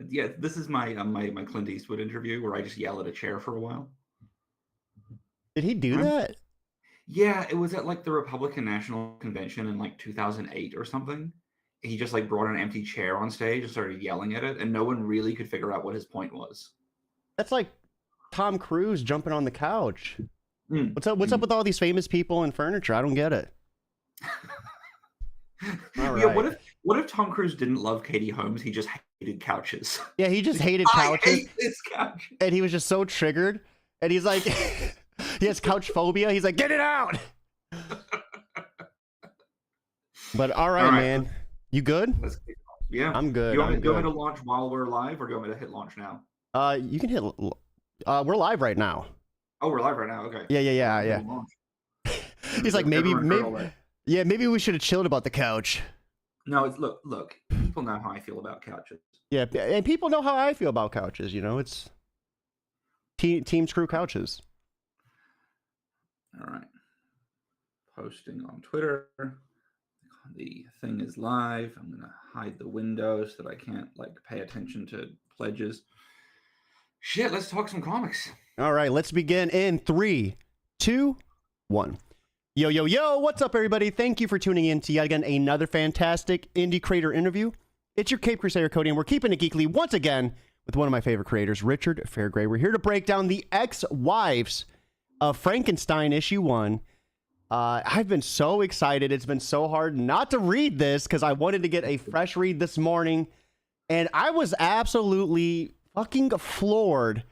Yeah, this is my Clint Eastwood interview where I just yell at a chair for a while. Did he do that? Yeah, it was at like the Republican National Convention in like 2008 or something. He just like brought an empty chair on stage and started yelling at it, and no one really could figure out what his point was. That's like Tom Cruise jumping on the couch. Mm. What's up? What's up Mm. with all these famous people and furniture? I don't get it. All Yeah, right. what if Tom Cruise didn't love Katie Holmes? He just hated couches. Yeah, he just hated I couches, hate this couch. and he was just so triggered, and he's like, he has couch phobia. He's like, get it out. But all All right, right, man, you good? let's kick it off. Yeah. I'm good. You want me, I'm do you want good. me to launch while we're live, or do you want me to hit launch now? You can hit. We're live right now. Oh, we're live right now. Okay. Yeah. Launch. He's like, Everyone heard all maybe, that. yeah, maybe we should have chilled about the couch. No, it's look. People know how I feel about couches. Yeah, and people know how I feel about couches. You know, it's team screw couches. All right. Posting on Twitter. The thing is live. I'm gonna hide the window so that I can't like pay attention to pledges. Shit, let's talk some comics. All right, let's begin in 3, 2, 1. Yo, what's up, everybody? Thank you for tuning in to yet again another fantastic indie creator interview. It's your Cape Crusader Cody, and we're keeping it geekly once again with one of my favorite creators, Richard Fairgray. We're here to break down the ex-wives of Frankenstein issue 1. I've been so excited. It's been so hard not to read this because I wanted to get a fresh read this morning, and I was absolutely fucking floored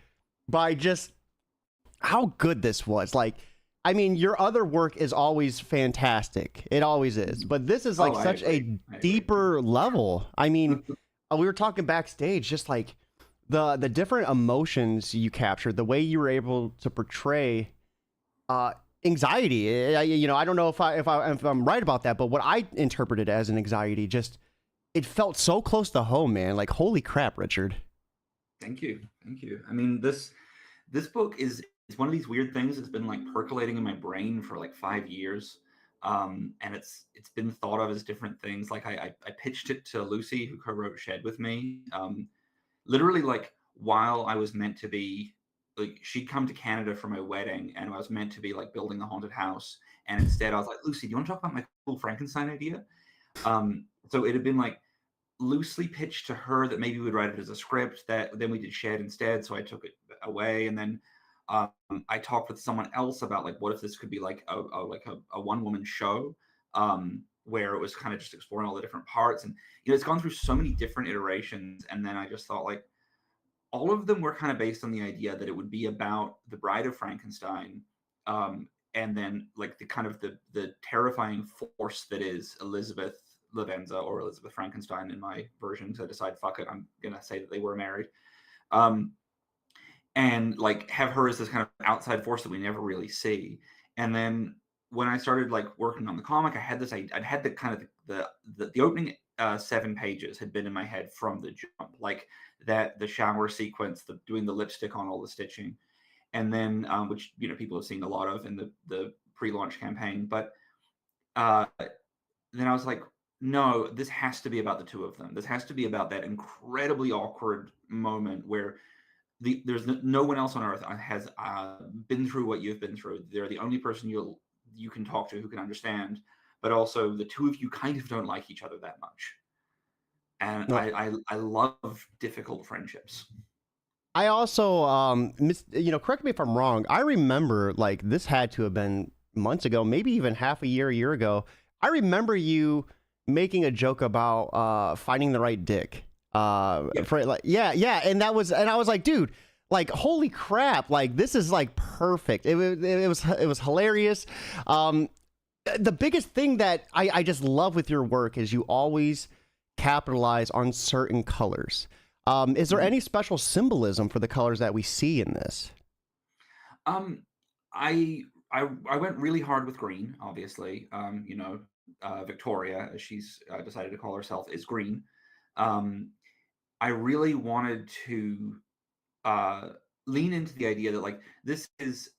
by just how good this was. Like, I mean, your other work is always fantastic. It always is. But this is like such a deeper level. I mean, we were talking backstage, just like the different emotions you captured, the way you were able to portray anxiety. I don't know if I'm right about that, but what I interpreted as an anxiety, just it felt so close to home, man. Like, holy crap, Richard. Thank you. I mean, this book is it's one of these weird things that's been like percolating in my brain for like 5 years. And it's been thought of as different things. Like I pitched it to Lucy, who co-wrote Shed with me. Literally like while I was meant to be like she'd come to Canada for my wedding and I was meant to be like building the haunted house. And instead I was like, Lucy, do you want to talk about my cool Frankenstein idea? So it had been like loosely pitched to her that maybe we'd write it as a script, that then we did Shed instead, so I took it away. And then I talked with someone else about like what if this could be like a one-woman show, where it was kind of just exploring all the different parts. And it's gone through so many different iterations, and then I just thought like all of them were kind of based on the idea that it would be about the Bride of Frankenstein, and then like the kind of the terrifying force that is Elizabeth Lavenza, or Elizabeth Frankenstein in my version. So I decided, fuck it, I'm gonna say that they were married, and like have her as this kind of outside force that we never really see. And then when I started like working on the comic, I'd had the kind of the opening 7 pages had been in my head from the jump, like the shower sequence, the doing the lipstick on all the stitching, and then which people have seen a lot of in the pre-launch campaign. But then I was like, no, this has to be about the two of them. This has to be about that incredibly awkward moment where there's no one else on earth has been through what you've been through. They're the only person you can talk to who can understand, but also the two of you kind of don't like each other that much. And No. I love difficult friendships. I also, correct me if I'm wrong. I remember like this had to have been months ago, maybe even half a year ago. I remember you making a joke about finding the right dick. For like, yeah, and I was like, dude, like, holy crap, like this is like perfect. It was hilarious. The biggest thing that I just love with your work is you always capitalize on certain colors. Is there any special symbolism for the colors that we see in this? I went really hard with green, obviously. Victoria, as she's decided to call herself, is green. I really wanted to lean into the idea that like this is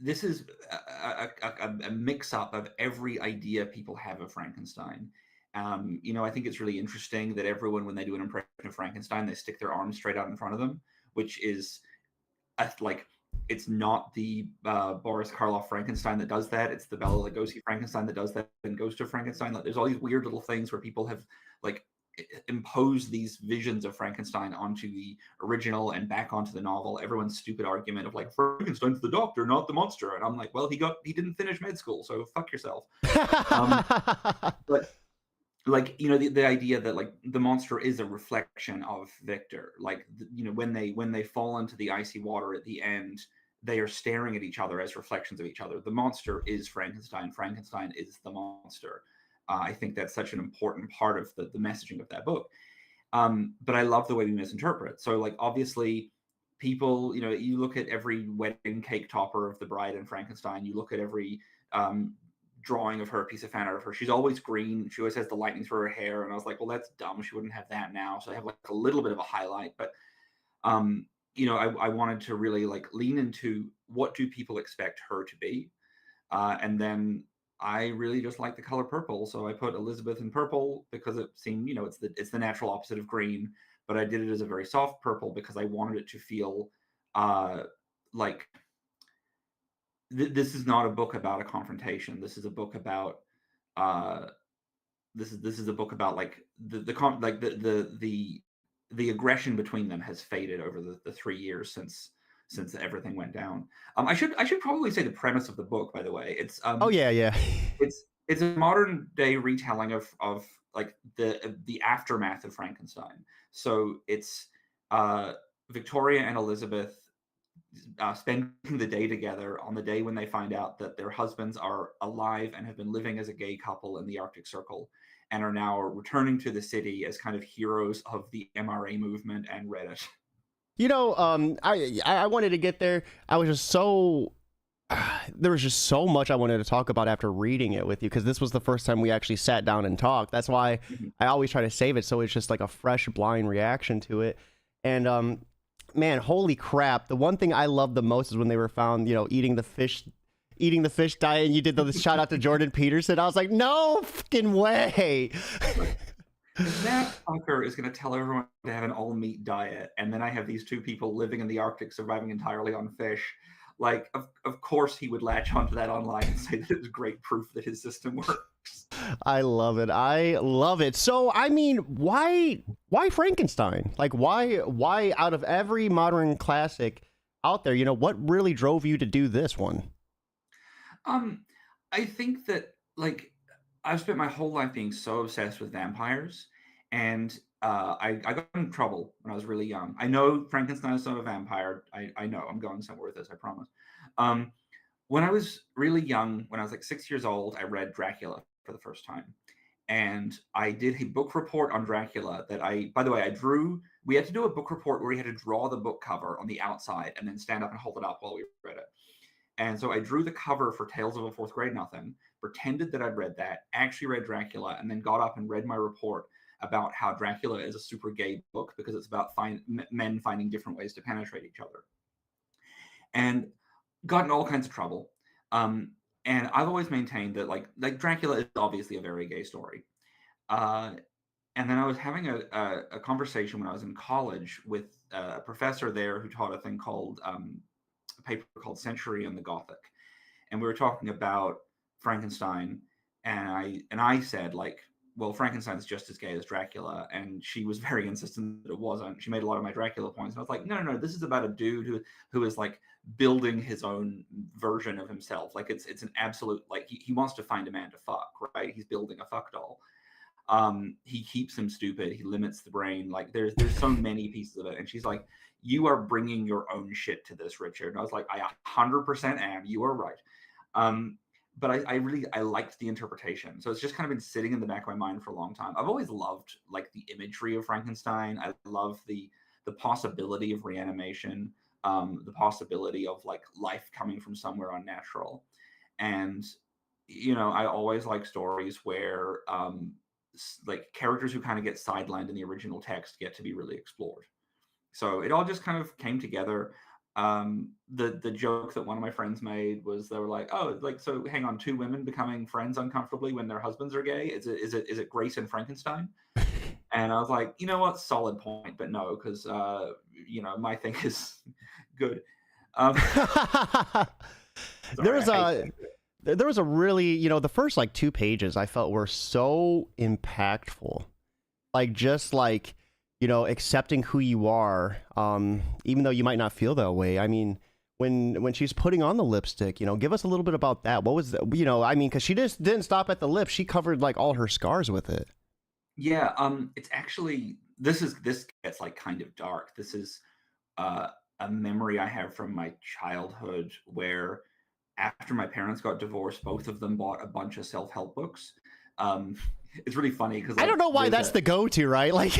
a mix up of every idea people have of Frankenstein, You know, I think it's really interesting that everyone, when they do an impression of Frankenstein, they stick their arms straight out in front of them, which is like, it's not the Boris Karloff Frankenstein that does that. It's the Bela Lugosi Frankenstein that does that and Ghost of Frankenstein. Like, there's all these weird little things where people have like imposed these visions of Frankenstein onto the original and back onto the novel. Everyone's stupid argument of like, Frankenstein's the doctor, not the monster. And I'm like, well, he didn't finish med school, so fuck yourself. But like, you know, the idea that like the monster is a reflection of Victor, like, you know, when they fall into the icy water at the end, they are staring at each other as reflections of each other. The monster is Frankenstein, Frankenstein is the monster. I think that's such an important part of the messaging of that book. But I love the way we misinterpret. So like, obviously people, you know, you look at every wedding cake topper of the bride in Frankenstein, you look at every drawing of her, a piece of fan art of her, she's always green, she always has the lightning through her hair, and I was like, well, that's dumb, she wouldn't have that now. So I have like a little bit of a highlight, but you know, I wanted to really like lean into what do people expect her to be, and then I really just like the color purple, so I put Elizabeth in purple because it seemed, you know, it's the natural opposite of green, but I did it as a very soft purple because I wanted it to feel like this is not a book about a confrontation. This is a book about uh, this is a book about like the aggression between them has faded over the 3 years since everything went down. I should probably say the premise of the book, by the way. Oh yeah. It's a modern day retelling of like the aftermath of Frankenstein. So it's Victoria and Elizabeth spending the day together on the day when they find out that their husbands are alive and have been living as a gay couple in the Arctic Circle and are now returning to the city as kind of heroes of the MRA movement and Reddit. You know, I wanted to get there. I was just so there was just so much I wanted to talk about after reading it with you, because this was the first time we actually sat down and talked. That's why I always try to save it so it's just like a fresh, blind reaction to it. And man, holy crap! The one thing I loved the most is when they were found, you know, eating the fish diet, and you did the shout out to Jordan Peterson. I was like, no fucking way. That fucker is going to tell everyone to have an all-meat diet, and then I have these two people living in the Arctic surviving entirely on fish. Like, of course he would latch onto that online and say that it was great proof that his system works. I love it. I love it. So, I mean, why Frankenstein? Like, why out of every modern classic out there, you know, what really drove you to do this one? I think that, like, I've spent my whole life being so obsessed with vampires, and I got in trouble when I was really young. I know Frankenstein is not a vampire. I know I'm going somewhere with this, I promise. When I was really young, when I was like 6 years old, I read Dracula for the first time. And I did a book report on Dracula that by the way, I drew. We had to do a book report where we had to draw the book cover on the outside and then stand up and hold it up while we read it. And so I drew the cover for Tales of a Fourth Grade Nothing, pretended that I'd read that, actually read Dracula, and then got up and read my report about how Dracula is a super gay book because it's about men finding different ways to penetrate each other. And got in all kinds of trouble. And I've always maintained that like Dracula is obviously a very gay story. And then I was having a conversation when I was in college with a professor there who taught a thing called a paper called Century and the Gothic, and we were talking about Frankenstein, and I said like, well, Frankenstein's just as gay as Dracula, and she was very insistent that it wasn't. She made a lot of my Dracula points, and I was like, no, this is about a dude who is like building his own version of himself. Like it's an absolute, like he wants to find a man to fuck, right? He's building a fuck doll. He keeps him stupid. He limits the brain. Like there's so many pieces of it. And she's like, you are bringing your own shit to this, Richard. And I was like, I 100% am. You are right. But I liked the interpretation. So it's just kind of been sitting in the back of my mind for a long time. I've always loved like the imagery of Frankenstein. I love the possibility of reanimation, the possibility of like life coming from somewhere unnatural. And, you know, I always like stories where like characters who kind of get sidelined in the original text get to be really explored. So it all just kind of came together. the joke that one of my friends made was they were like, "Oh, like so, hang on, two women becoming friends uncomfortably when their husbands are gay? Is it Grace and Frankenstein?" And I was like, you know what, solid point, but no, because my thing is good. Um, There sorry, was I hate a that. there was a really, the first like 2 pages I felt were so impactful. Like just like, accepting who you are, even though you might not feel that way. I mean, when she's putting on the lipstick, give us a little bit about that. What was that? I mean, because she just didn't stop at the lips. She covered like all her scars with it. Yeah, it's actually this gets like kind of dark. This is uh, a memory I have from my childhood where after my parents got divorced, both of them bought a bunch of self-help books. Um, it's really funny because I don't like know why there's that's a the go-to, right? Like,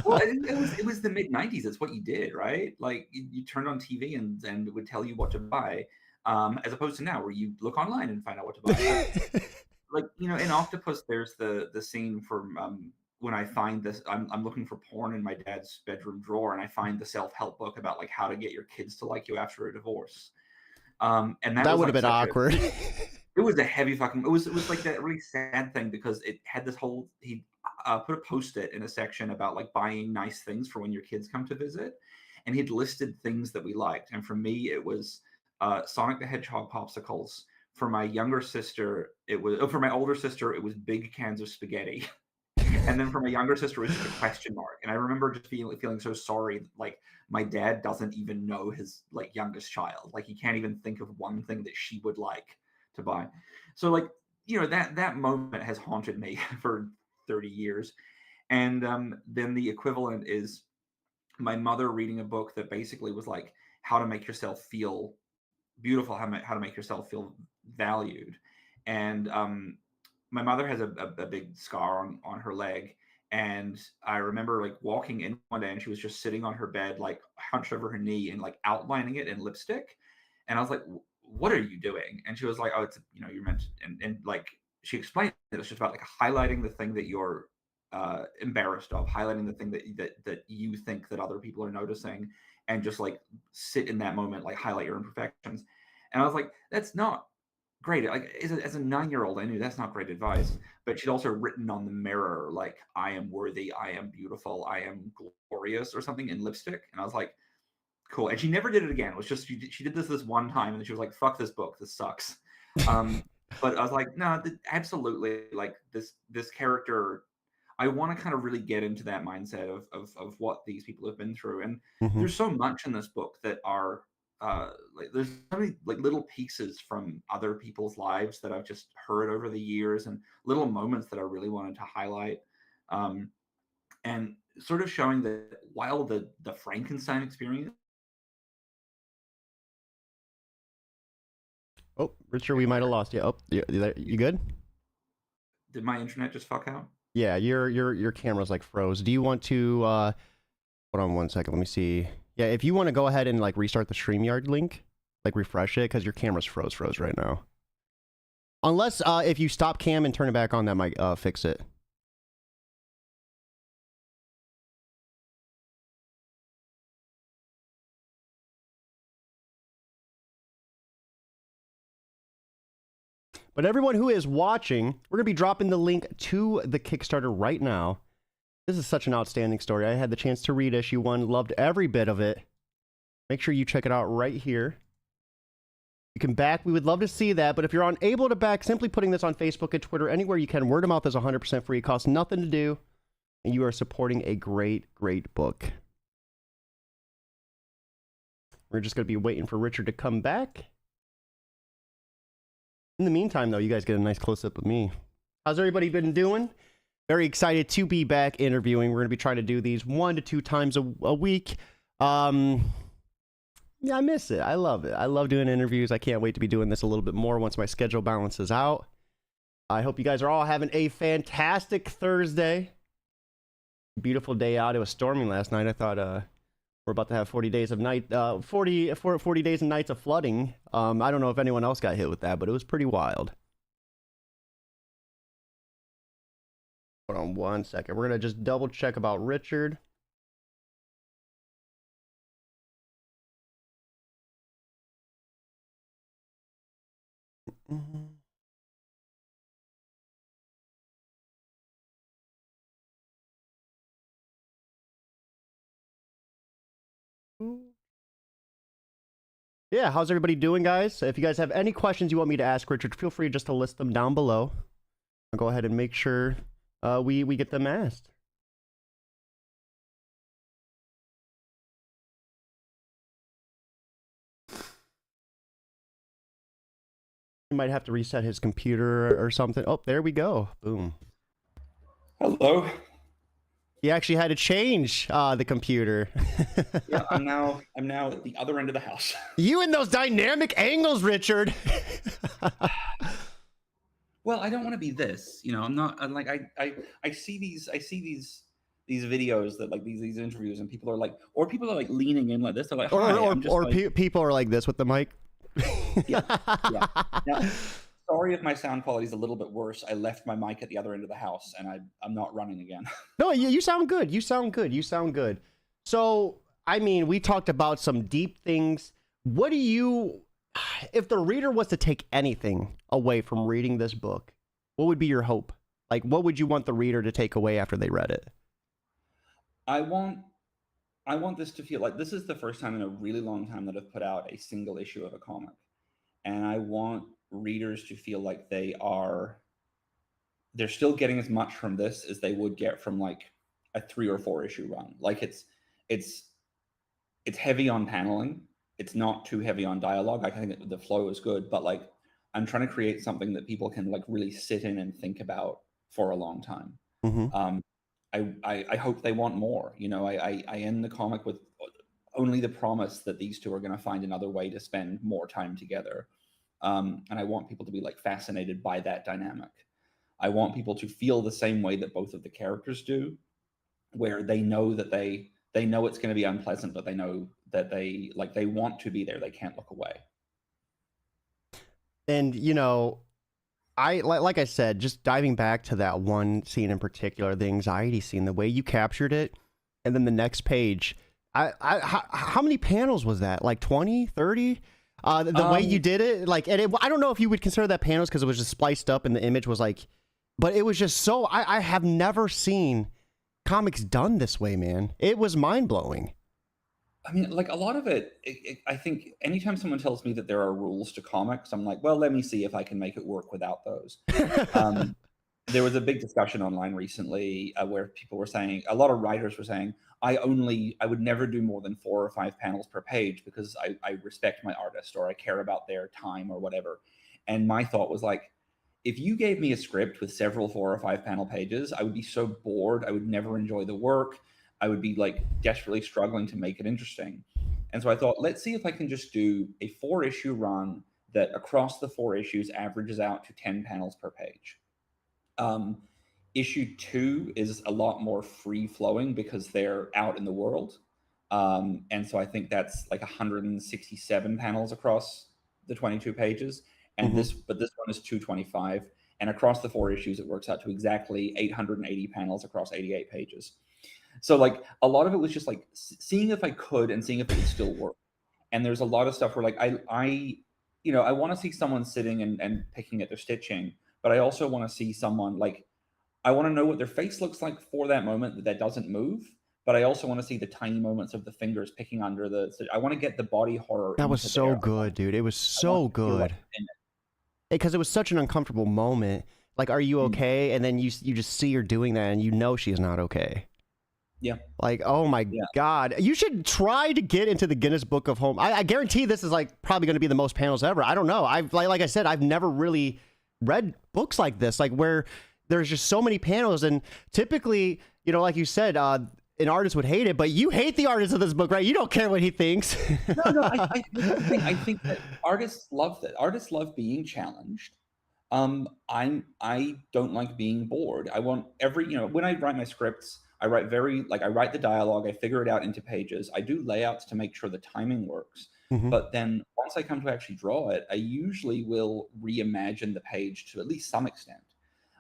well, it was the mid '90s. It's what you did, right? Like you turned on TV and it would tell you what to buy, as opposed to now where you look online and find out what to buy. But like in Octopus, there's the scene from when I find this. I'm looking for porn in my dad's bedroom drawer, and I find the self help book about like how to get your kids to like you after a divorce. And that that was would have like been such a awkward. it was a heavy fucking. It was like that really sad thing because it had this whole he put a post-it in a section about like buying nice things for when your kids come to visit, and he'd listed things that we liked. And for me, it was Sonic the Hedgehog popsicles. For my younger sister, it was for my older sister, it was big cans of spaghetti. And then for my younger sister, it was just a question mark. And I remember just feeling so sorry. Like my dad doesn't even know his like youngest child. Like he can't even think of one thing that she would like to buy. So like that moment has haunted me for 30 years. And then the equivalent is my mother reading a book that basically was like how to make yourself feel beautiful, how to make yourself feel valued. And my mother has a big scar on her leg. And I remember like walking in one day and she was just sitting on her bed, like hunched over her knee and like outlining it in lipstick. And I was like, what are you doing? And she was like, oh, it's, you're meant to, and like, she explained that it's just about like highlighting the thing that you're embarrassed of, highlighting the thing that you think that other people are noticing, and just like sit in that moment, like highlight your imperfections. And I was like, that's not great. Like as a 9-year-old, I knew that's not great advice. But she'd also written on the mirror, like, I am worthy, I am beautiful, I am glorious, or something in lipstick. And I was like, cool. And she never did it again. It was just she did this one time, and then she was like, fuck this book, this sucks. Um, but I was like, no, absolutely. Like this character, I want to kind of really get into that mindset of what these people have been through. And Mhm. there's so much in this book that are like there's so many like little pieces from other people's lives that I've just heard over the years, and little moments that I really wanted to highlight. Um, and sort of showing that while the Frankenstein experience. Oh, Richard, we might have lost you. Oh, you good? Did my internet just fuck out? Yeah, your camera's like froze. Do you want to hold on one second, let me see. Yeah, if you want to go ahead and like restart the StreamYard link, like refresh it, because your camera's froze right now. Unless if you stop cam and turn it back on, that might fix it. But everyone who is watching, we're going to be dropping the link to the Kickstarter right now. This is such an outstanding story. I had the chance to read issue 1, loved every bit of it. Make sure you check it out right here. You can back. We would love to see that. But if you're unable to back, simply putting this on Facebook and Twitter, anywhere you can. Word of mouth is 100% free. It costs nothing to do. And you are supporting a great, great book. We're just going to be waiting for Richard to come back. In the meantime, though, you guys get a nice close-up of me. How's everybody been doing? Very excited to be back interviewing. We're going to be trying to do these 1 to 2 times a week. Yeah, I miss it. I love it. I love doing interviews. I can't wait to be doing this a little bit more once my schedule balances out. I hope you guys are all having a fantastic Thursday. Beautiful day out. It was storming last night. I thought we're about to have 40 days of 40 days and nights of flooding. I don't know if anyone else got hit with that, but it was pretty wild. Hold on one second. We're going to just double check about Richard. Mhm. Yeah, how's everybody doing, guys? If you guys have any questions you want me to ask Richard, feel free just to list them down below. I'll go ahead and make sure we get them asked. He might have to reset his computer or something. Oh, there we go. Boom. Hello. He actually had to change the computer. Yeah, I'm now at the other end of the house. You and those dynamic angles, Richard. Well, I don't want to be this, you know. I'm not. I'm like I see these videos that like these interviews, and people are like, or people are like leaning in like this. They're like, hi, I'm just like, people are like this with the mic. yeah. Now, sorry if my sound quality is a little bit worse. I left my mic at the other end of the house, and I'm not running again. No, you sound good. You sound good. You sound good. So, I mean, we talked about some deep things. What do you, if the reader was to take anything away from reading this book, what would be your hope? Like, what would you want the reader to take away after they read it? I want this to feel like this is the first time in a really long time that I've put out a single issue of a comic. And I want readers to feel like they're still getting as much from this as they would get from like a 3 or 4 issue run. Like it's heavy on paneling. It's not too heavy on dialogue. I think the flow is good, but like I'm trying to create something that people can like really sit in and think about for a long time. Mm-hmm. I hope they want more. You know, I end the comic with only the promise that these two are going to find another way to spend more time together. And I want people to be like fascinated by that dynamic. I want people to feel the same way that both of the characters do, where they know that they know it's going to be unpleasant, but they know that they want to be there. They can't look away. And, you know, like I said, just diving back to that one scene in particular, the anxiety scene, the way you captured it, and then the next page, how many panels was that? Like 20, 30? The way you did it, like, and I don't know if you would consider that panels because it was just spliced up and the image was like, but it was just so, I have never seen comics done this way, man. It was mind blowing. I mean, like a lot of it, I think anytime someone tells me that there are rules to comics, I'm like, well, let me see if I can make it work without those. There was a big discussion online recently where people were saying, a lot of writers were saying, I would never do more than 4 or 5 panels per page because I respect my artist or I care about their time or whatever. And my thought was like, if you gave me a script with several 4 or 5 panel pages, I would be so bored. I would never enjoy the work. I would be like desperately struggling to make it interesting. And so I thought, let's see if I can just do a 4 issue run that across the 4 issues averages out to 10 panels per page. Issue 2 is a lot more free flowing because they're out in the world. And so I think that's like 167 panels across the 22 pages. And this one is 225. And across the 4 issues, it works out to exactly 880 panels across 88 pages. So like a lot of it was just like seeing if I could and seeing if it would still work. And there's a lot of stuff where like I want to see someone sitting and picking at their stitching, but I also want to see someone like, I want to know what their face looks like for that moment that doesn't move. But I also want to see the tiny moments of the fingers picking under I want to get the body horror. That was so good, dude. It was so good. Because it was such an uncomfortable moment. Like, are you okay? And then you just see her doing that and you know she's not okay. Yeah. Like, oh my God. You should try to get into the Guinness Book of Home. I guarantee this is like probably going to be the most panels ever. I don't know. Like I said, I've never really read books like this, like where there's just so many panels. And typically, you know, like you said, an artist would hate it, but you hate the artist of this book, right? You don't care what he thinks. No, I think that artists love that. Artists love being challenged. I don't like being bored. I want when I write my scripts, I write the dialogue, I figure it out into pages. I do layouts to make sure the timing works. But then once I come to actually draw it, I usually will reimagine the page to at least some extent.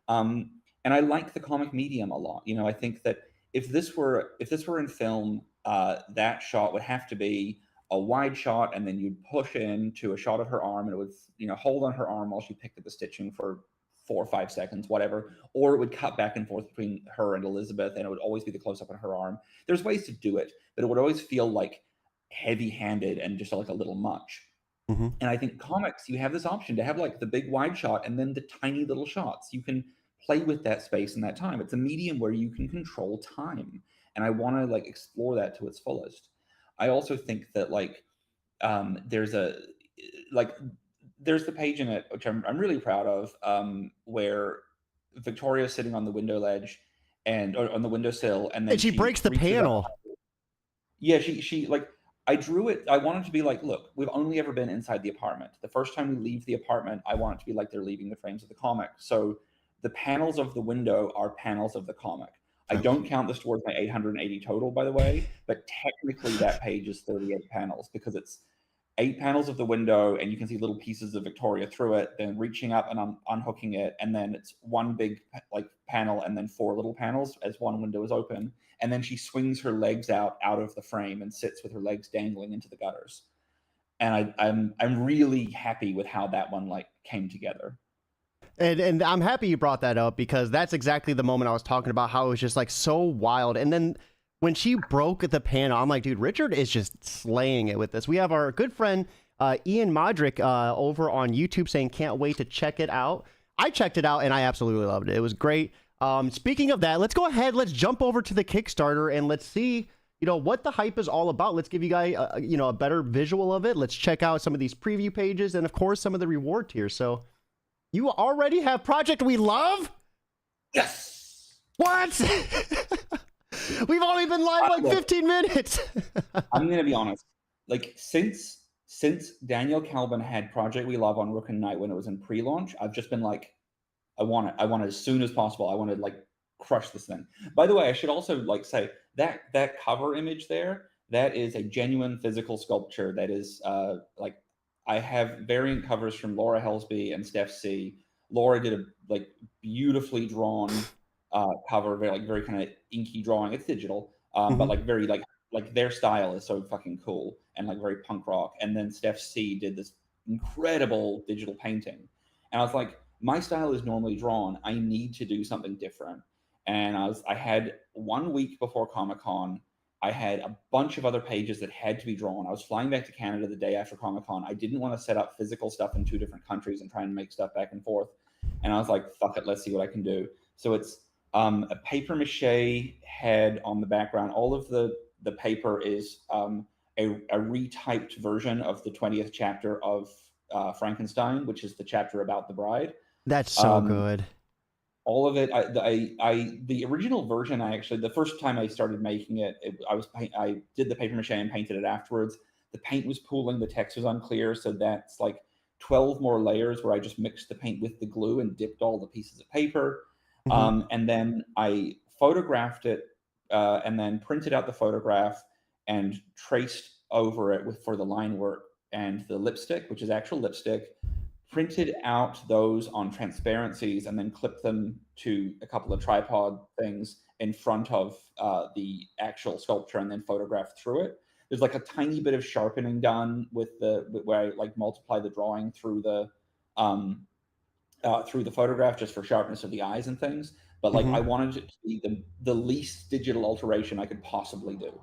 And I like the comic medium a lot. You know, I think that if this were in film, that shot would have to be a wide shot, and then you'd push into a shot of her arm, and it would, hold on her arm while she picked at the stitching for 4 or 5 seconds, whatever. Or it would cut back and forth between her and Elizabeth, and it would always be the close up on her arm. There's ways to do it, but it would always feel like heavy-handed and just like a little much. Mm-hmm. And I think comics, you have this option to have like the big wide shot and then the tiny little shots. You can play with that space and that time. It's a medium where you can control time, and I want to like explore that to its fullest. I also think that like there's the page in it which I'm really proud of, where Victoria's sitting on the window ledge or on the windowsill, and then she breaks the reaches panel. up. Yeah, she like, I drew it. I wanted to be like, look, we've only ever been inside the apartment. The first time we leave the apartment, I want it to be like they're leaving the frames of the comic. So the panels of the window are panels of the comic. I don't count this towards my 880 total, by the way, but technically that page is 38 panels because it's 8 panels of the window, and you can see little pieces of Victoria through it, then reaching up and unhooking it, and then it's one big like panel, and then 4 little panels as one window is open, and then she swings her legs out of the frame and sits with her legs dangling into the gutters. And I'm really happy with how that one like came together. And I'm happy you brought that up, because that's exactly the moment I was talking about, how it was just like so wild. And then when she broke the panel, I'm like, dude, Richard is just slaying it with this. We have our good friend Ian Modrick over on YouTube saying can't wait to check it out. I checked it out and I absolutely loved it. It was great. Speaking of that, let's go ahead. Let's jump over to the Kickstarter and let's see, what the hype is all about. Let's give you guys, a better visual of it. Let's check out some of these preview pages and, of course, some of the reward tiers. So you already have Project We Love? Yes. What? We've only been live like 15 minutes. I'm going to be honest. Like, since Daniel Calvin had Project We Love on Rook and Knight when it was in pre-launch, I've just been like, I want it. I want it as soon as possible. I want to like crush this thing. By the way, I should also like say that cover image there, that is a genuine physical sculpture. That is like, I have variant covers from Laura Helsby and Steph C. Laura did a like beautifully drawn cover, very kind of inky drawing. It's digital, but like very like their style is so fucking cool and like very punk rock. And then Steph C did this incredible digital painting, and I was like, my style is normally drawn. I need to do something different. And I had 1 week before Comic-Con, I had a bunch of other pages that had to be drawn. I was flying back to Canada the day after Comic-Con. I didn't want to set up physical stuff in 2 different countries and try and make stuff back and forth. And I was like, fuck it, let's see what I can do. So it's a paper mache head on the background. All of the paper is a retyped version of the 20th chapter of Frankenstein, which is the chapter about the bride. That's so good. All of it. The original version, the first time I started making it, I did the paper mache and painted it afterwards. The paint was pooling, the text was unclear, so that's like 12 more layers where I just mixed the paint with the glue and dipped all the pieces of paper. And then I photographed it and then printed out the photograph and traced over it for the line work and the lipstick, which is actual lipstick. Printed out those on transparencies and then clipped them to a couple of tripod things in front of the actual sculpture and then photographed through it. There's like a tiny bit of sharpening done with where I like multiply the drawing through the photograph just for sharpness of the eyes and things. But like I wanted it to be the least digital alteration I could possibly do.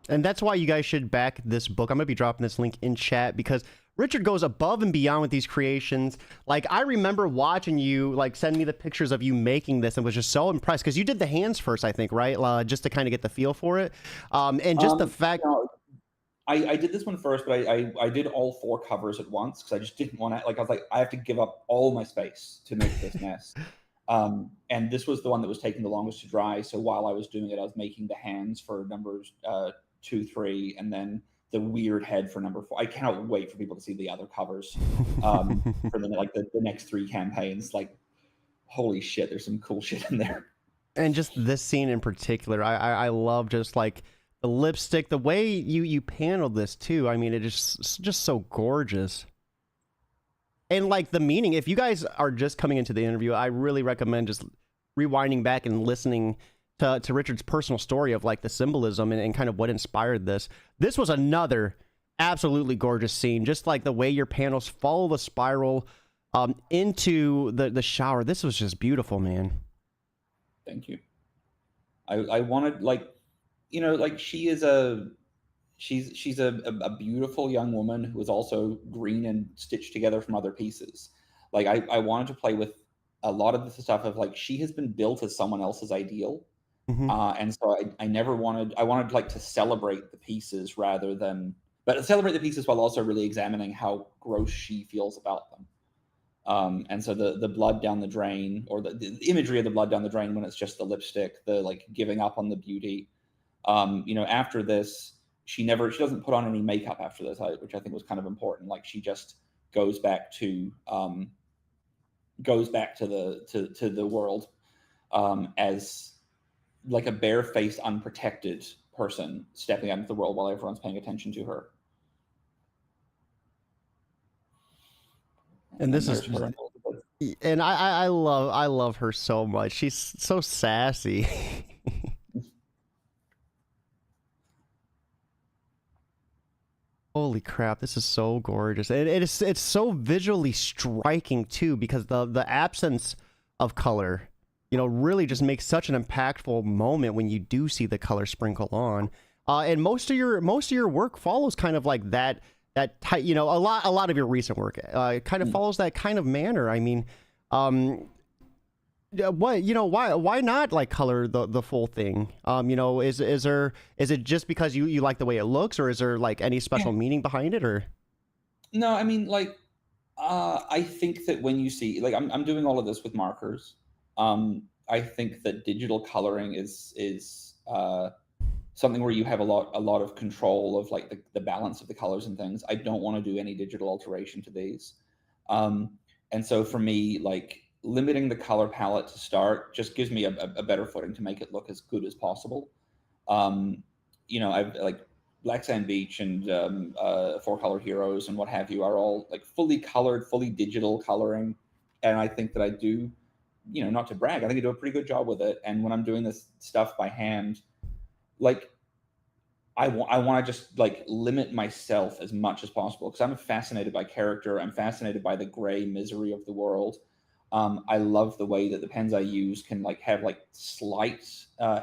And that's why you guys should back this book. I'm going to be dropping this link in chat because Richard goes above and beyond with these creations. Like, I remember watching you, like, send me the pictures of you making this and was just so impressed because you did the hands first, I think, right? Just to kind of get the feel for it. And just the fact... I did this one first, but I did all 4 covers at once because I just didn't want to... Like, I was like, I have to give up all my space to make this mess. And this was the one that was taking the longest to dry. So while I was doing it, I was making the hands for numbers 2, 3, and then the weird head for number 4. I cannot wait for people to see the other covers for the next 3 campaigns. Like, holy shit, there's some cool shit in there. And just this scene in particular, I love just like the lipstick, the way you paneled this too. I mean, it's just so gorgeous. And like the meaning, if you guys are just coming into the interview, I really recommend just rewinding back and listening to Richard's personal story of like the symbolism and kind of what inspired this. This was another absolutely gorgeous scene. Just like the way your panels follow the spiral into the shower. This was just beautiful, man. Thank you. I wanted, like, you know, like she's a beautiful young woman who is also green and stitched together from other pieces. Like I wanted to play with a lot of the stuff of like she has been built as someone else's ideal. Hmm. And so I never wanted, I wanted like to celebrate the pieces rather than, but celebrate the pieces while also really examining how gross she feels about them. And so the blood down the drain, or the imagery of the blood down the drain when it's just the lipstick, the like giving up on the beauty. You know, after this, she doesn't put on any makeup after this, which I think was kind of important. Like she just goes back to the world as like a barefaced, unprotected person stepping out into the world while everyone's paying attention to her. And this is, there's her. and I love her so much. She's so sassy. Holy crap, this is so gorgeous. And it's so visually striking too, because the absence of color, you know, really just makes such an impactful moment when you do see the color sprinkle on. And most of your work follows kind of like that type, you know, a lot of your recent work kind of follows that kind of manner. I mean, yeah, what, you know, why not like color the full thing? You know, is it just because you like the way it looks, or is there like any special meaning behind it, or? No, I mean, like, I think that when you see, like, I'm doing all of this with markers. I think that digital coloring is something where you have a lot of control of like the balance of the colors and things. I don't want to do any digital alteration to these. And so for me, like limiting the color palette to start just gives me a better footing to make it look as good as possible. Um, you know, I've like Black Sand Beach and Four Color Heroes and what have you are all like fully colored, fully digital coloring. And I think that I do, you know, not to brag, I think I do a pretty good job with it. And when I'm doing this stuff by hand, like I want to just like limit myself as much as possible because I'm fascinated by character. I'm fascinated by the gray misery of the world. I love the way that the pens I use can like have like slight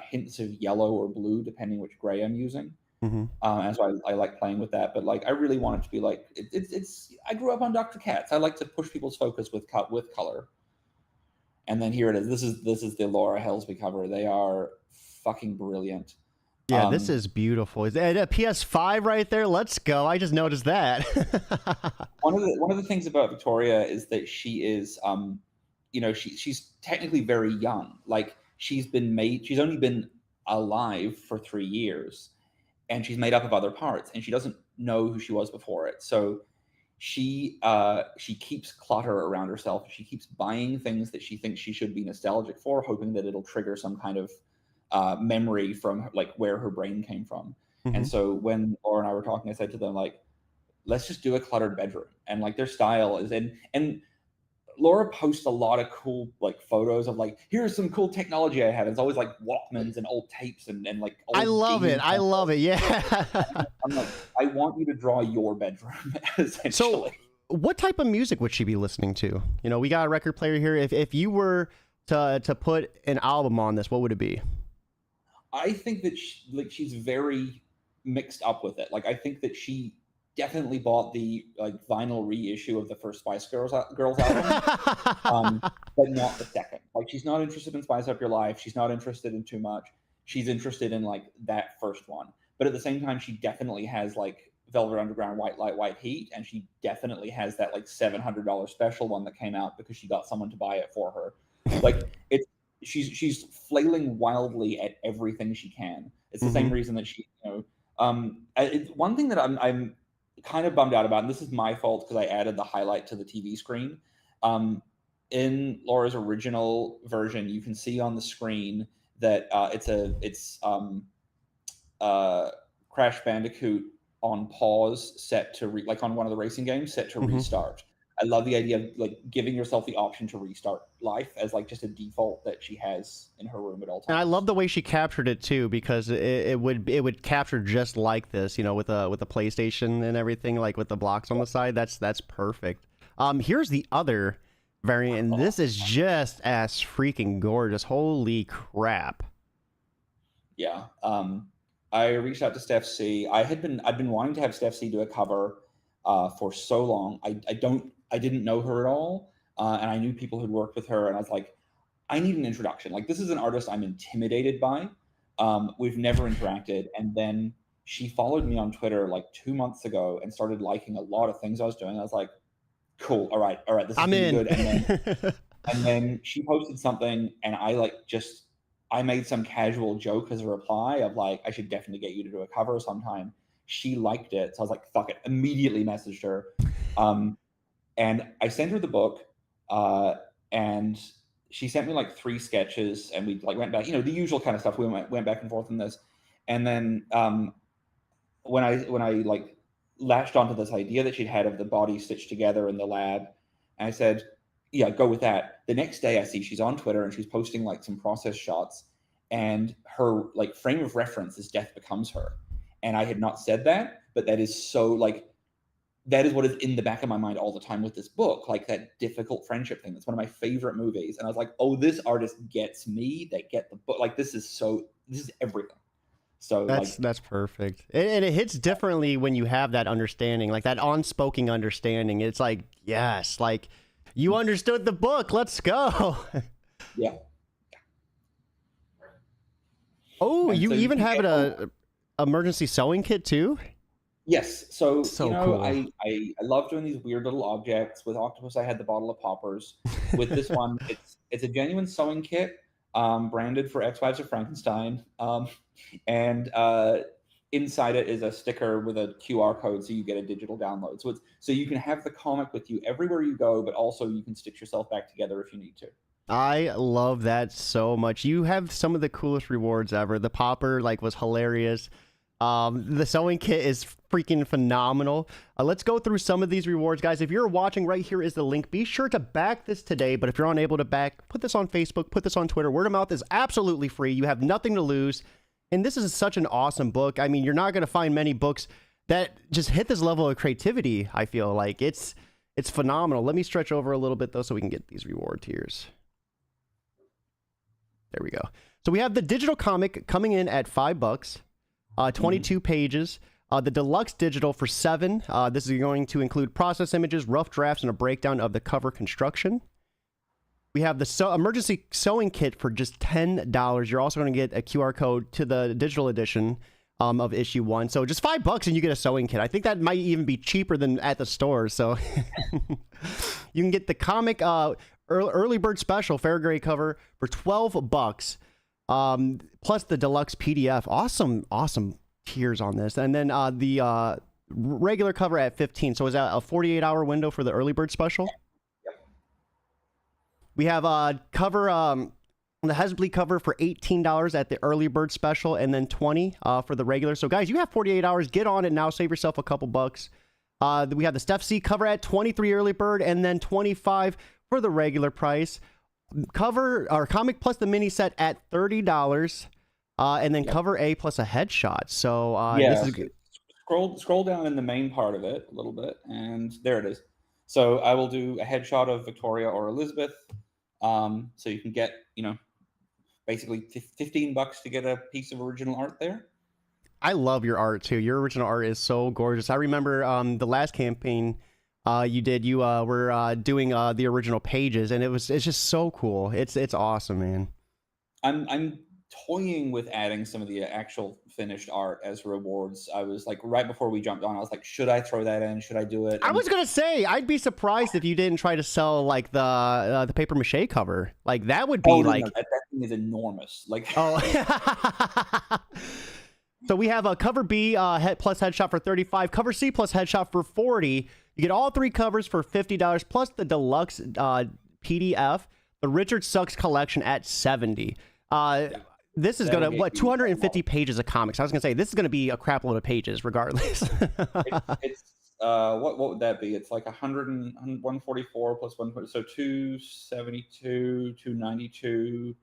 hints of yellow or blue depending which gray I'm using. Mm-hmm. And so I like playing with that. But like I really want it to be like it's. I grew up on Dr. Katz. I like to push people's focus with color. And then here it is. This is the Laura Helsby cover. They are fucking brilliant. Yeah, this is beautiful. Is that a PS5 right there? Let's go. I just noticed that. One of the things about Victoria is that she is, you know, she's technically very young. Like she's only been alive for 3 years, and she's made up of other parts, and she doesn't know who she was before it. So she keeps clutter around herself. She keeps buying things that she thinks she should be nostalgic for, hoping that it'll trigger some kind of memory from like where her brain came from. Mm-hmm. And so when Laura and I were talking, I said to them like, let's just do a cluttered bedroom. And like their style is and Laura posts a lot of cool like photos of like, here's some cool technology I have. It's always like Walkmans and old tapes and like old I love it. I love it. Yeah. I'm like, I want you to draw your bedroom, essentially. So what type of music would she be listening to? You know, we got a record player here. If you were to put an album on this, what would it be? I think that she's very mixed up with it. Like I think that she definitely bought the like vinyl reissue of the first Spice Girls album, but not the second. Like she's not interested in Spice Up Your Life. She's not interested in Too Much. She's interested in like that first one. But at the same time, she definitely has like Velvet Underground, White Light, White Heat, and she definitely has that like $700 special one that came out because she got someone to buy it for her. Like it's. She's flailing wildly at everything she can. It's the same reason that she, you know, one thing that I'm kind of bummed out about, and this is my fault because I added the highlight to the TV screen. In Laura's original version, you can see on the screen that it's Crash Bandicoot on pause, set to like on one of the racing games, set to restart. I love the idea of like giving yourself the option to restart life as like just a default that she has in her room at all times. And I love the way she captured it too, because it would capture just like this, you know, with a PlayStation and everything, like with the blocks on the side. That's perfect. Here's the other variant, and this is just as freaking gorgeous. Holy crap! Yeah. I reached out to Steph C. I've been wanting to have Steph C do a cover for so long. I didn't know her at all, and I knew people who'd worked with her, and I was like, I need an introduction. Like, this is an artist I'm intimidated by. We've never interacted, and then she followed me on Twitter like 2 months ago and started liking a lot of things I was doing. I was like, cool, all right, this is really good. And then she posted something, and I made some casual joke as a reply of like, I should definitely get you to do a cover sometime. She liked it, so I was like, fuck it. Immediately messaged her, and I sent her the book, and she sent me like 3 sketches, and we like went back, you know, the usual kind of stuff. We went back and forth on this, and then when I like latched onto this idea that she'd had of the body stitched together in the lab, and I said, yeah, go with that. The next day I see she's on Twitter and she's posting like some process shots, and her like frame of reference is Death Becomes Her. And I had not said that, but that is so like, that is what is in the back of my mind all the time with this book, like that difficult friendship thing. That's one of my favorite movies. And I was like, oh, this artist gets me. They get the book. Like, this is everything. So that's perfect. And it hits differently when you have that understanding, like that unspoken understanding. It's like, yes, like you understood the book. Let's go. Yeah. Oh, you even have an emergency sewing kit too? Yes. So you know, cool. I love doing these weird little objects. With Octopus, I had the bottle of poppers. With this one, it's a genuine sewing kit, branded for Ex-Wives of Frankenstein. And inside it is a sticker with a QR code, so you get a digital download. So you can have the comic with you everywhere you go, but also you can stitch yourself back together if you need to. I love that so much. You have some of the coolest rewards ever. The popper was hilarious. The sewing kit is freaking phenomenal. Let's go through some of these rewards, guys. If you're watching, right here is the link. Be sure to back this today, but if you're unable to back, put this on Facebook, put this on Twitter. Word of mouth is absolutely free. You have nothing to lose. And this is such an awesome book. I mean, you're not going to find many books that just hit this level of creativity. I feel like it's phenomenal. Let me stretch over a little bit though, so we can get these reward tiers. There we go. So we have the digital comic coming in at $5, 22 pages. The deluxe digital for $7. This is going to include process images, rough drafts, and a breakdown of the cover construction. We have the emergency sewing kit for just $10. You're also going to get a QR code to the digital edition of issue 1. So just $5 and you get a sewing kit. I think that might even be cheaper than at the store. So you can get the comic early bird special Fairgray cover for $12, plus the deluxe PDF. Awesome tiers on this. And then the regular cover at $15. So is that a 48-hour window for the early bird special? We have a cover, the Hesbly cover for $18 at the early bird special, and then $20 for the regular. So guys, you have 48 hours. Get on it now. Save yourself a couple bucks. We have the Steph C cover at $23 early bird, and then $25 for the regular price. Cover or comic plus the mini set at $30, and then cover A plus a headshot. So this is good. Scroll down in the main part of it a little bit, and there it is. So I will do a headshot of Victoria or Elizabeth. So you can get, basically $15 to get a piece of original art there. I love your art too. Your original art is so gorgeous. I remember the last campaign you did. You were doing the original pages, and it's just so cool. It's awesome, man. I'm toying with adding some of the actual finished art as rewards. I was like, right before we jumped on, I was like, should I throw that in? Should I do it? And I was gonna say, I'd be surprised if you didn't try to sell like the paper mache cover. Like that would be that thing is enormous. Like So we have a cover B plus headshot for $35, cover C plus headshot for $40. You get all 3 covers for $50 plus the deluxe PDF, the Richard Sucks collection at $70. This is going to, 250 pages of comics. I was going to say, this is going to be a crap load of pages regardless. what would that be? It's like 144 plus 1, so 272, 292,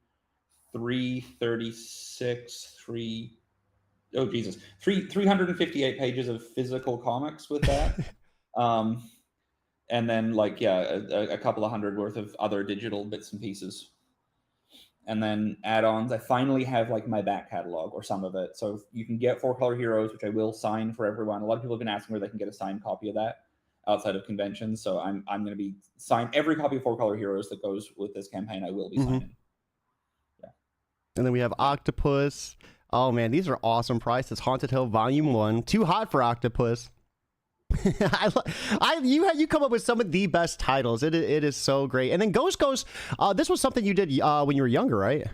336, 358 pages of physical comics with that. And then like, yeah, a couple of hundred worth of other digital bits and pieces. And then add-ons. I finally have like my back catalog or some of it. So you can get 4-Color Heroes, which I will sign for everyone. A lot of people have been asking where they can get a signed copy of that outside of conventions. So I'm going to be signing every copy of 4-Color Heroes that goes with this campaign. I will be signing. Yeah. And then we have Octopus. Oh man, these are awesome prices. Haunted Hill Volume 1. Too hot for Octopus. You come up with some of the best titles. It is so great. And then Ghost. This was something you did when you were younger, right?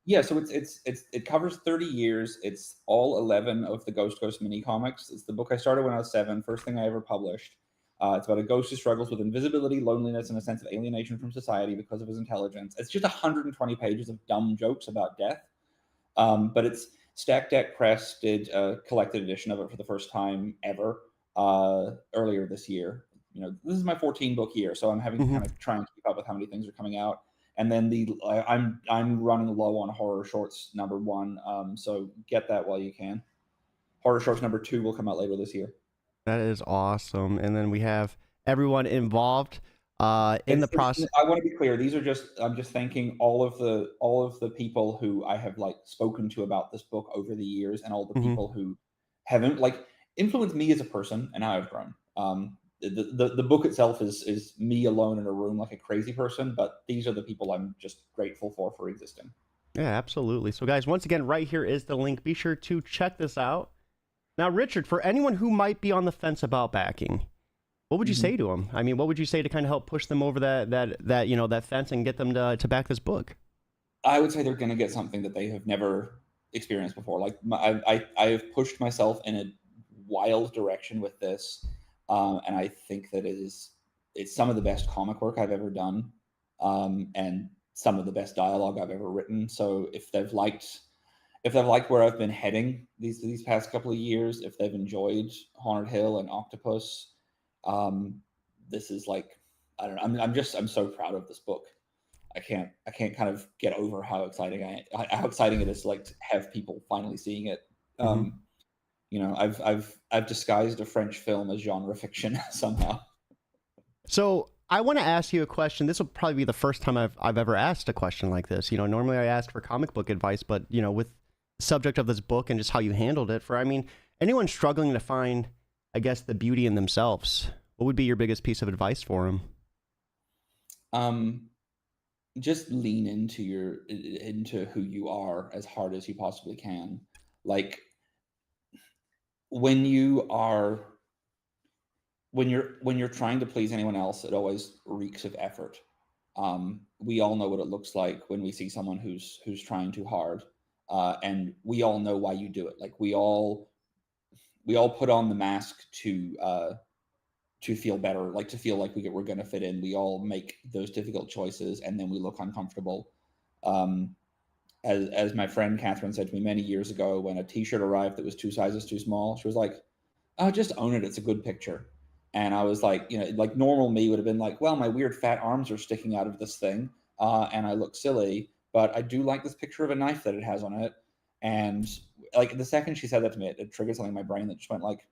Yeah. So it covers 30 years. It's all 11 of the Ghost mini comics. It's the book I started when I was 7. First thing I ever published. It's about a ghost who struggles with invisibility, loneliness, and a sense of alienation from society because of his intelligence. It's just 120 pages of dumb jokes about death. But it's Stack Deck Press did a collected edition of it for the first time ever. Earlier this year. This is my 14-book year, so I'm having to kind of try and keep up with how many things are coming out. And then I'm running low on horror shorts #1, so get that while you can. Horror shorts #2 will come out later this year. That is awesome. And then we have everyone involved in the process. I want to be clear. I'm just thanking all of the people who I have like spoken to about this book over the years, and all the people who haven't like influenced me as a person and how I've grown. The book itself is me alone in a room like a crazy person, but these are the people I'm just grateful for existing. Yeah, absolutely. So guys, once again, right here is the link. Be sure to check this out. Now, Richard, for anyone who might be on the fence about backing, what would you say to them? I mean, what would you say to kind of help push them over that fence and get them to back this book? I would say they're going to get something that they have never experienced before. Like I have pushed myself in a wild direction with this, and I think that it's some of the best comic work I've ever done, and some of the best dialogue I've ever written. So if they've liked where I've been heading these past couple of years, if they've enjoyed Haunted Hill and Octopus, this is like, I don't know. I'm so proud of this book. I can't kind of get over how exciting it is to like to have people finally seeing it. I've disguised a French film as genre fiction somehow. So I want to ask you a question. This will probably be the first time I've ever asked a question like this. Normally I ask for comic book advice, but with the subject of this book and just how you handled it, anyone struggling to find, I guess, the beauty in themselves, what would be your biggest piece of advice for them? Just lean into who you are as hard as you possibly can. Like when you're trying to please anyone else, it always reeks of effort. We all know what it looks like when we see someone who's trying too hard, and we all know why you do it. Like we all put on the mask to feel better, like to feel like we're going to fit in. We all make those difficult choices, and then we look uncomfortable. As my friend Catherine said to me many years ago, when a T-shirt arrived that was 2 sizes too small, she was like, "Oh, just own it. It's a good picture." And I was like, like normal me would have been like, "Well, my weird fat arms are sticking out of this thing, and I look silly, but I do like this picture of a knife that it has on it." And like the second she said that to me, it triggered something in my brain that just went like,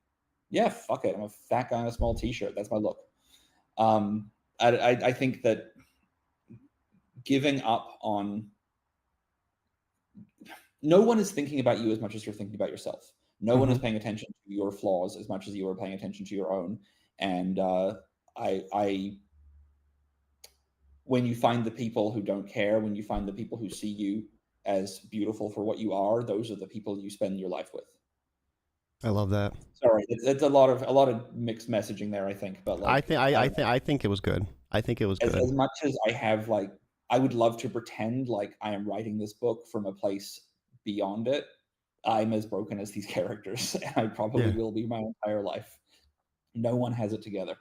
"Yeah, fuck it. I'm a fat guy in a small T-shirt. That's my look." I think that giving up on, no one is thinking about you as much as you're thinking about yourself. No one is paying attention to your flaws as much as you are paying attention to your own. And when you find the people who don't care, when you find the people who see you as beautiful for what you are, those are the people you spend your life with. I love that. Sorry, it's a lot of mixed messaging there, I think. But like, I think it was good. I think it was good. As much as I have like, I would love to pretend like I am writing this book from a place beyond it. I'm as broken as these characters, and I probably will be my entire life. No one has it together.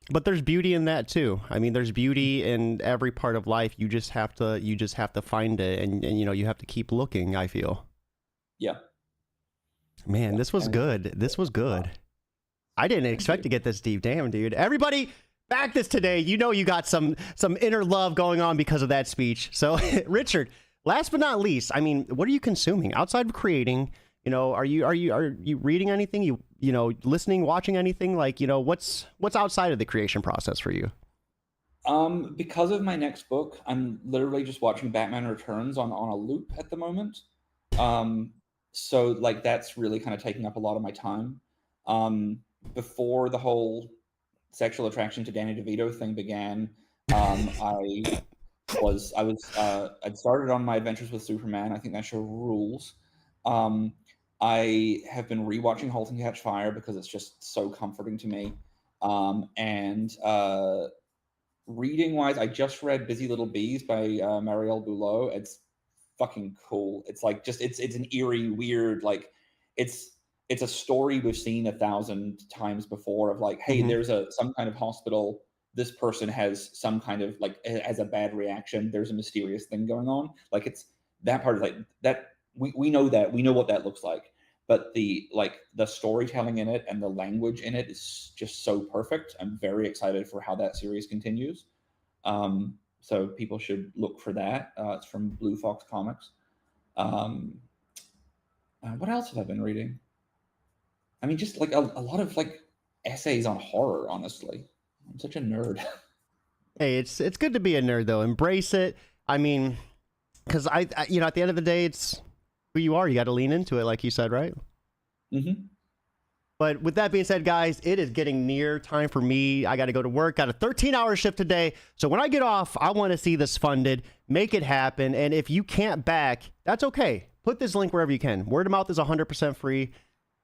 But there's beauty in that too. I mean, there's beauty in every part of life. You just have to find it, and you have to keep looking, I feel. Yeah. Man, this was good. This was good. I didn't expect to get this deep. Damn, dude. Everybody back this today. You know you got some inner love going on because of that speech. So, Richard, last but not least, I mean, what are you consuming outside of creating? You know, are you reading anything? You know, listening, watching anything? Like, you know, what's outside of the creation process for you? Because of my next book, I'm literally just watching Batman Returns on a loop at the moment. So like that's really kind of taking up a lot of my time. Before the whole sexual attraction to Danny DeVito thing began, I'd started on my Adventures with Superman. I think that show rules. I have been rewatching *Halt and Catch Fire* because it's just so comforting to me. And reading wise, I just read *Busy Little Bees* by Marielle Boulot. It's fucking cool. It's like just it's an eerie, weird, like it's a story we've seen 1,000 times before of like, hey, there's some kind of hospital. This person has some kind of like has a bad reaction. There's a mysterious thing going on. Like it's that part of like that. We know that. We know what that looks like. But the storytelling in it and the language in it is just so perfect. I'm very excited for how that series continues. So people should look for that. It's from Blue Fox Comics. What else have I been reading? I mean, just like a lot of like essays on horror, honestly. I'm such a nerd. Hey, it's good to be a nerd though. Embrace it. I mean, because I you know, at the end of the day, it's who you are. You got to lean into it, like you said, right? But with that being said, guys, it is getting near time for me. I got to go to work. Got a 13-hour shift today. So when I get off, I want to see this funded. Make it happen. And if you can't back, that's okay. Put this link wherever you can. Word of mouth is 100% free.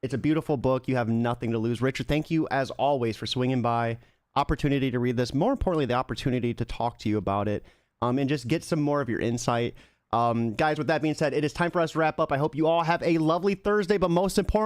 It's a beautiful book. You have nothing to lose. Richard, thank you as always for swinging by. Opportunity to read this. More importantly, the opportunity to talk to you about it and just get some more of your insight. Guys, with that being said, it is time for us to wrap up. I hope you all have a lovely Thursday, but most important,